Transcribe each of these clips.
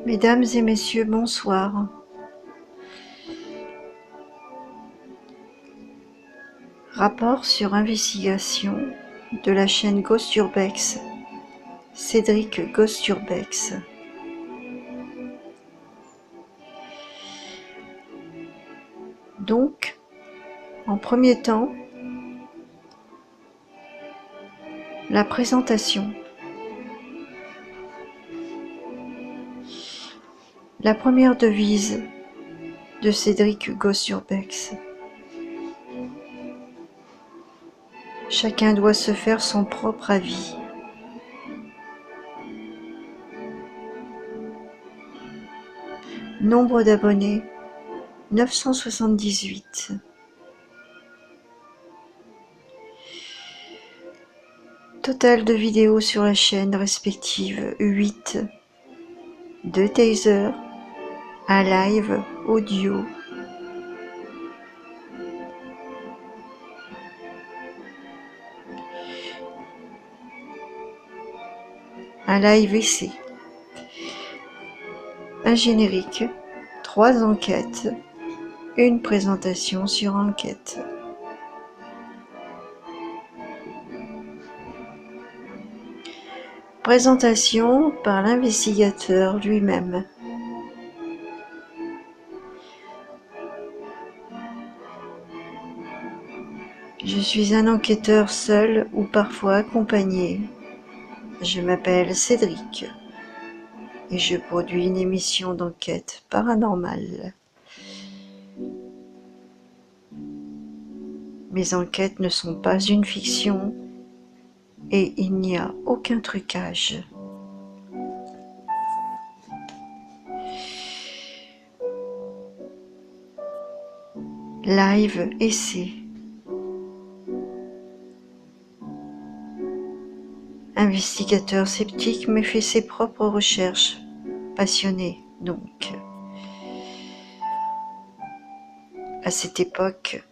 Mesdames et messieurs, bonsoir. Rapport sur investigation de la chaîne Ghost Urbex, Cédric Ghost Urbex. Donc, en premier temps, la présentation. La première devise de Cédric Ghost Urbex. Chacun doit se faire son propre avis. Nombre d'abonnés 978. Total de vidéos sur la chaîne respective 8. 2 tasers, un live audio, un live essai, un générique, 3 enquêtes, une présentation sur enquête. Présentation par l'investigateur lui-même. Je suis un enquêteur seul ou parfois accompagné. Je m'appelle Cédric et je produis une émission d'enquête paranormale. Mes enquêtes ne sont pas une fiction et il n'y a aucun trucage. Live essai. Investigateur sceptique mais fait ses propres recherches. Passionné donc. À cette époque,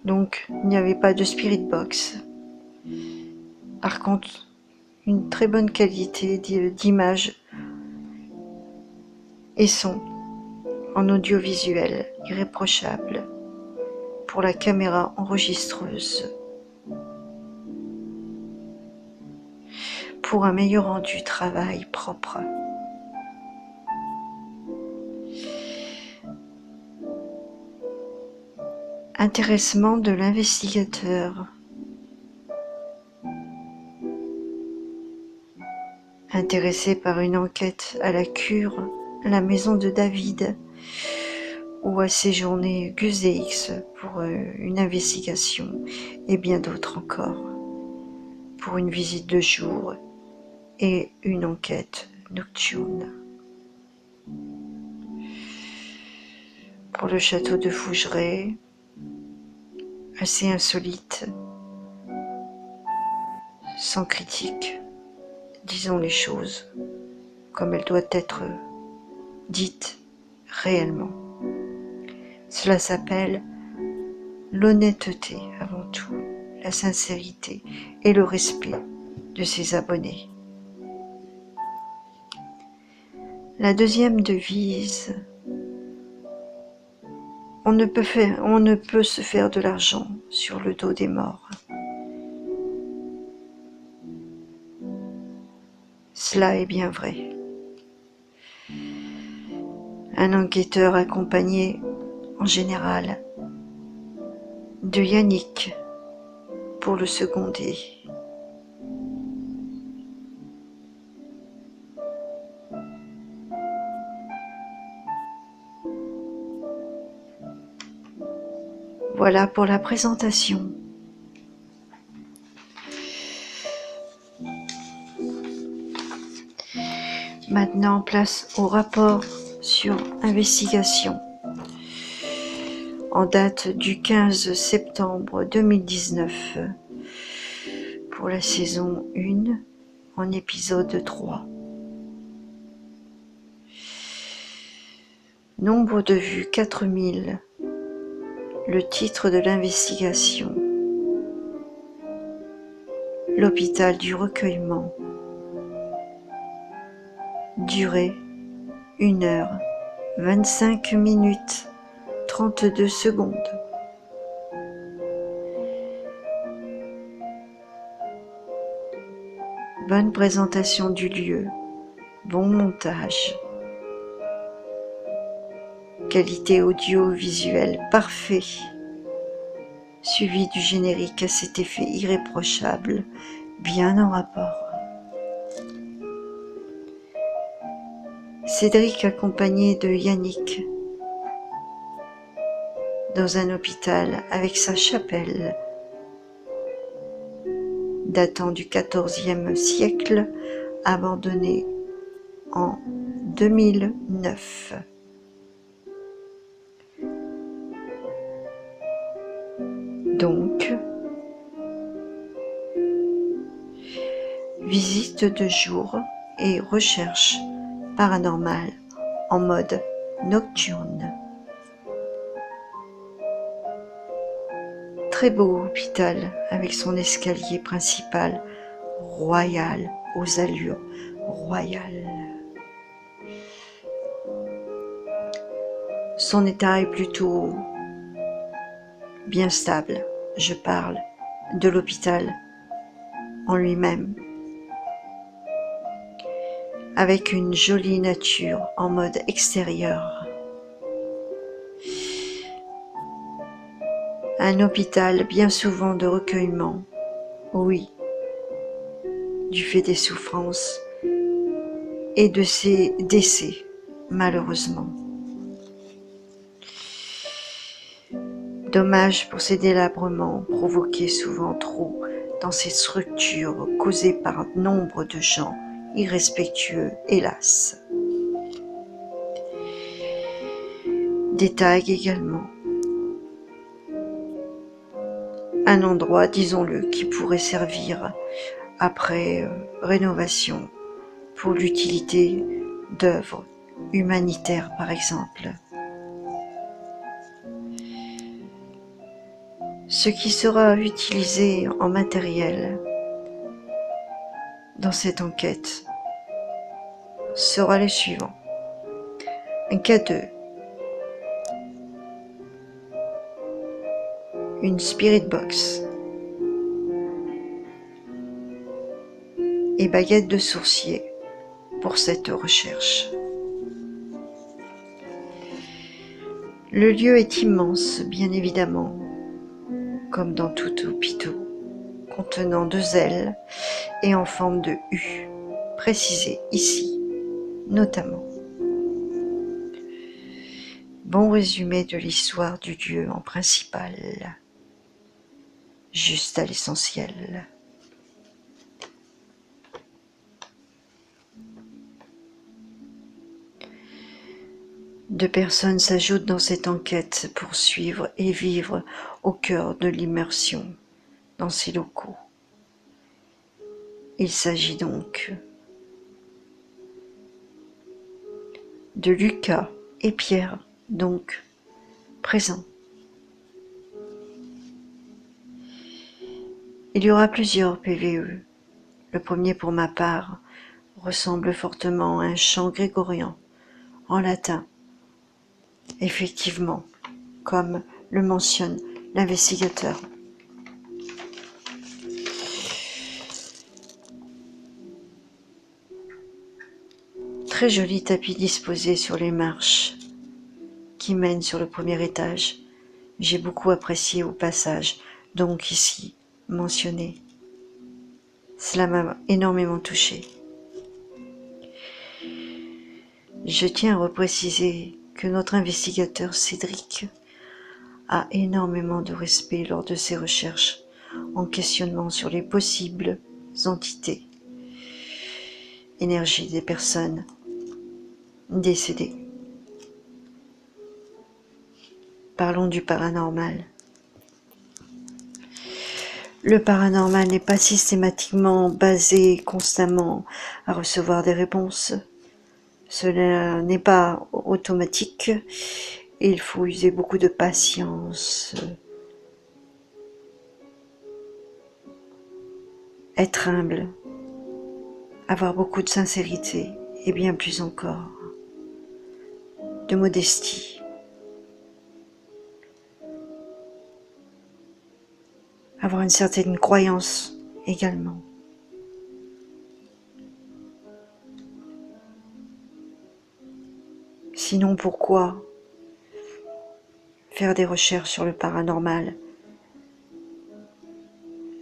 donc il n'y avait pas de spirit box. Par contre, une très bonne qualité d'image et son en audiovisuel irréprochable pour la caméra enregistreuse. Pour un meilleur rendu travail propre. Intéressement de l'investigateur. Intéressé par une enquête à la cure, la maison de David, ou à séjourner Guzeix pour une investigation, et bien d'autres encore, pour une visite de jour et une enquête nocturne. Pour le château de Fougeray, assez insolite, sans critique, disons les choses comme elles doivent être dites réellement. Cela s'appelle l'honnêteté avant tout, la sincérité et le respect de ses abonnés. La deuxième devise, on ne peut se faire de l'argent sur le dos des morts. Cela est bien vrai. Un enquêteur accompagné, en général, de Yannick pour le seconder. Voilà pour la présentation. Maintenant, place au rapport sur investigation. En date du 15 septembre 2019 pour la saison 1 en épisode 3. Nombre de vues 4000. Le titre de l'investigation. l'hôpital du recueillement. Durée 1h25 32 secondes. Bonne présentation du lieu, bon montage. Qualité audiovisuelle parfait, suivi du générique à cet effet irréprochable, bien en rapport. Cédric accompagné de Yannick dans un hôpital avec sa chapelle datant du XIVe siècle, abandonnée en 2009. Donc, visite de jour et recherche paranormale en mode nocturne. Très beau hôpital avec son escalier principal royal, aux allures royales. Son état est plutôt bien stable. Je parle de l'hôpital en lui-même, avec une jolie nature en mode extérieur. Un hôpital bien souvent de recueillement, oui, du fait des souffrances et de ses décès, malheureusement. Dommage pour ces délabrements provoqués souvent trop dans ces structures causées par nombre de gens irrespectueux, hélas. Des tags également. Un endroit, disons-le, qui pourrait servir après rénovation pour l'utilité d'œuvres humanitaires par exemple. Ce qui sera utilisé en matériel dans cette enquête sera le suivant. Un K2, une spirit box et baguette de sourcier pour cette recherche. Le lieu est immense, bien évidemment, comme dans tout hôpital, contenant 2 ailes et en forme de U, précisé ici, notamment. Bon résumé de l'histoire du lieu en principal, juste à l'essentiel. Deux personnes s'ajoutent dans cette enquête pour suivre et vivre au cœur de l'immersion dans ces locaux. Il s'agit donc de Lucas et Pierre, donc présents. Il y aura plusieurs PVE. Le premier, pour ma part, ressemble fortement à un chant grégorien en latin. Effectivement, comme le mentionne l'investigateur. Très joli tapis disposé sur les marches qui mènent sur le premier étage. J'ai beaucoup apprécié au passage, donc ici mentionné. Cela m'a énormément touché. Je tiens à repréciser que notre investigateur Cédric a énormément de respect lors de ses recherches en questionnement sur les possibles entités, énergie des personnes décédées. Parlons du paranormal. Le paranormal n'est pas systématiquement basé constamment à recevoir des réponses. Cela n'est pas automatique. Il faut user beaucoup de patience. être humble, avoir beaucoup de sincérité et bien plus encore de modestie. Avoir une certaine croyance également. Sinon, pourquoi faire des recherches sur le paranormal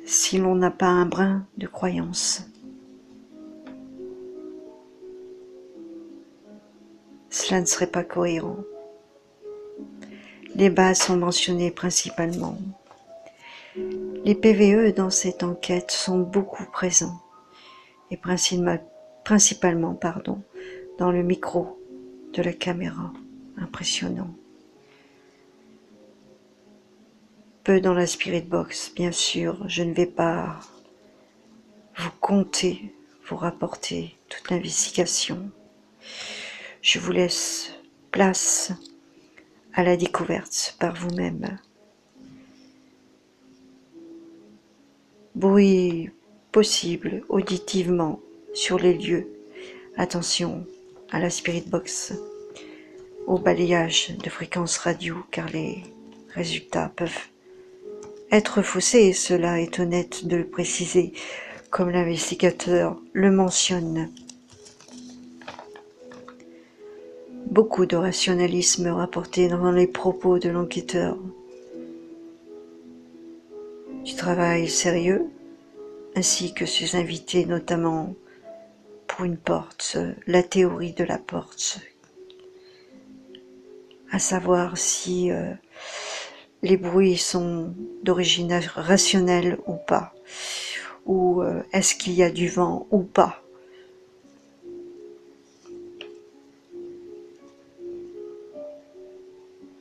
si l'on n'a pas un brin de croyance? Cela ne serait pas cohérent. Les bases sont mentionnées principalement. Les PVE dans cette enquête sont beaucoup présents et principalement dans le micro de la caméra. Impressionnant. Peu dans la Spirit Box, bien sûr, je ne vais pas vous compter, vous rapporter toute l'investigation. Je vous laisse place à la découverte par vous-même. Bruit possible auditivement sur les lieux. Attention à la Spirit Box, au balayage de fréquences radio, car les résultats peuvent être faussés, et cela est honnête de le préciser, comme l'investigateur le mentionne. Beaucoup de rationalisme rapporté dans les propos de l'enquêteur. Du travail sérieux, ainsi que ses invités, notamment pour une porte, la théorie de la porte, à savoir si les bruits sont d'origine rationnelle ou pas, ou est-ce qu'il y a du vent ou pas.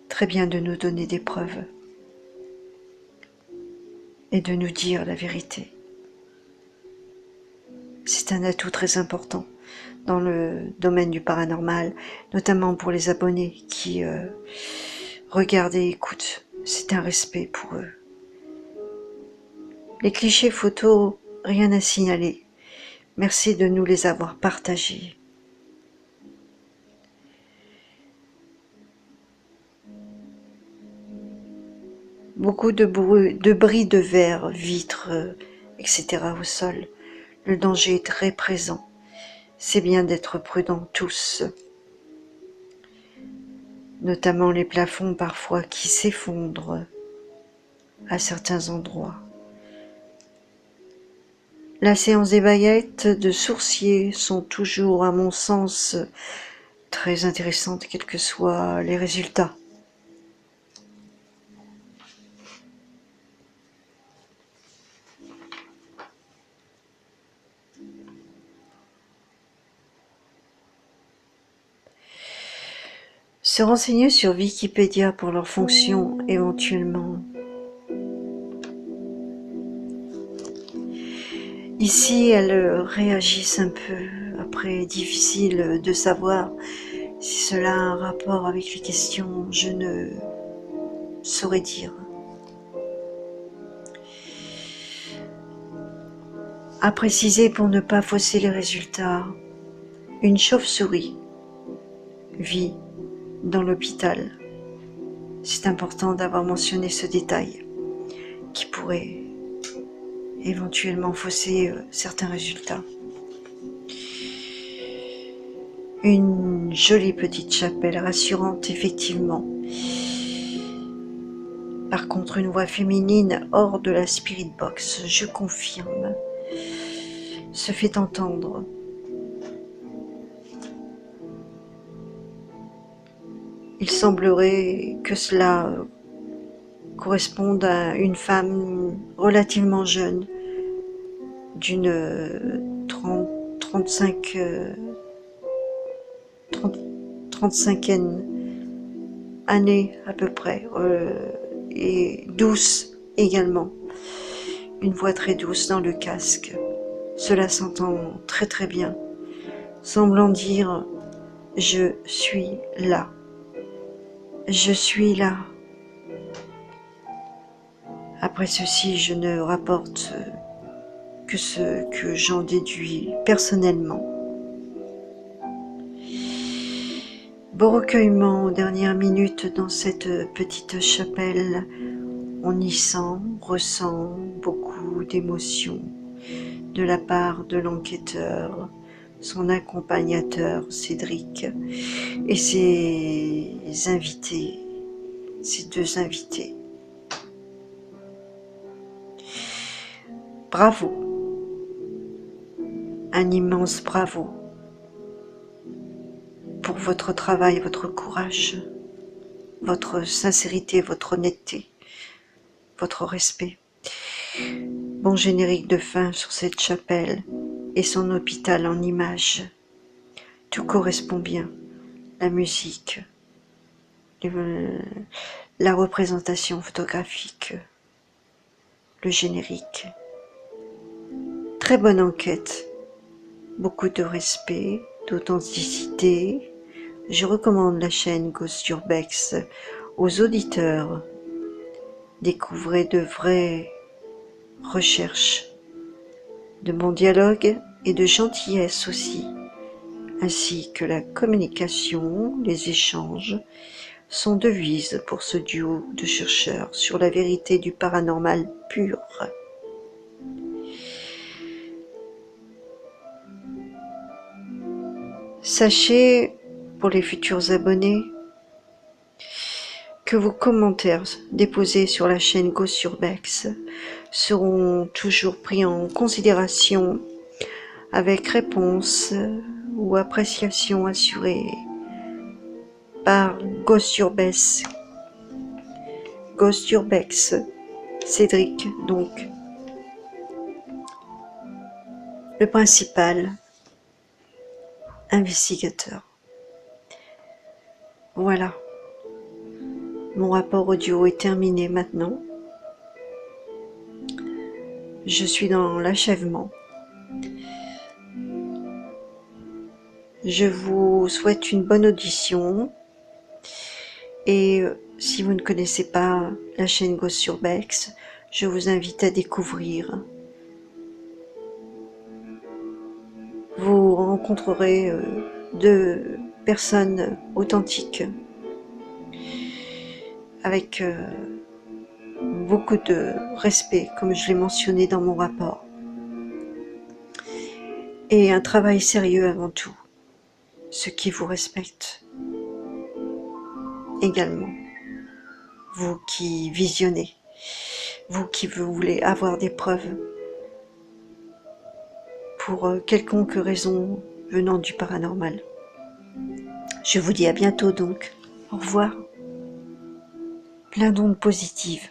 Très bien de nous donner des preuves et de nous dire la vérité. C'est un atout très important dans le domaine du paranormal, notamment pour les abonnés qui regardent et écoutent. C'est un respect pour eux. Les clichés photos, rien à signaler. Merci de nous les avoir partagés. Beaucoup de bris de verre, vitres, etc. au sol. Le danger est très présent. C'est bien d'être prudents tous. Notamment les plafonds parfois qui s'effondrent à certains endroits. La séance des baguettes de sourcier sont toujours, à mon sens, très intéressantes, quels que soient les résultats. Se renseigner sur Wikipédia pour leur fonction éventuellement. Ici, elles réagissent un peu. Après, difficile de savoir si cela a un rapport avec les questions, je ne saurais dire. À préciser pour ne pas fausser les résultats, une chauve-souris vit dans l'hôpital. C'est important d'avoir mentionné ce détail qui pourrait éventuellement fausser certains résultats. Une jolie petite chapelle rassurante, effectivement. Par contre, une voix féminine hors de la Spirit Box, je confirme, se fait entendre. Il semblerait que cela corresponde à une femme relativement jeune, d'une 35e année à peu près, et douce également. Une voix très douce dans le casque. Cela s'entend très très bien, semblant dire « Je suis là. Je suis là. » Après ceci, je ne rapporte que ce que j'en déduis personnellement. Beau recueillement aux dernières minutes dans cette petite chapelle. On y ressent beaucoup d'émotions de la part de l'enquêteur, son accompagnateur Cédric et ses invités, ses deux invités. Bravo, un immense bravo pour votre travail, votre courage, votre sincérité, votre honnêteté, votre respect. Bon générique de fin sur cette chapelle et son hôpital en images. Tout correspond bien. La musique, la représentation photographique, le générique. Très bonne enquête. Beaucoup de respect, d'authenticité. Je recommande la chaîne Ghost Urbex aux auditeurs. Découvrez de vraies recherches, de bons dialogues et de gentillesse aussi, ainsi que la communication, les échanges, sont devises pour ce duo de chercheurs sur la vérité du paranormal pur. Sachez, pour les futurs abonnés, que vos commentaires déposés sur la chaîne Ghost Urbex seront toujours pris en considération avec réponse ou appréciation assurée par Ghost Urbex, Cédric donc, le principal investigateur. Voilà. Mon rapport audio est terminé maintenant. Je suis dans l'achèvement. Je vous souhaite une bonne audition. Et si vous ne connaissez pas la chaîne Ghost Urbex, je vous invite à découvrir. Vous rencontrerez deux personnes authentiques avec beaucoup de respect, comme je l'ai mentionné dans mon rapport, et un travail sérieux avant tout, ce qui vous respecte également, vous qui visionnez, vous qui voulez avoir des preuves pour quelconque raison venant du paranormal. Je vous dis à bientôt donc, au revoir. Plein d'ondes positives.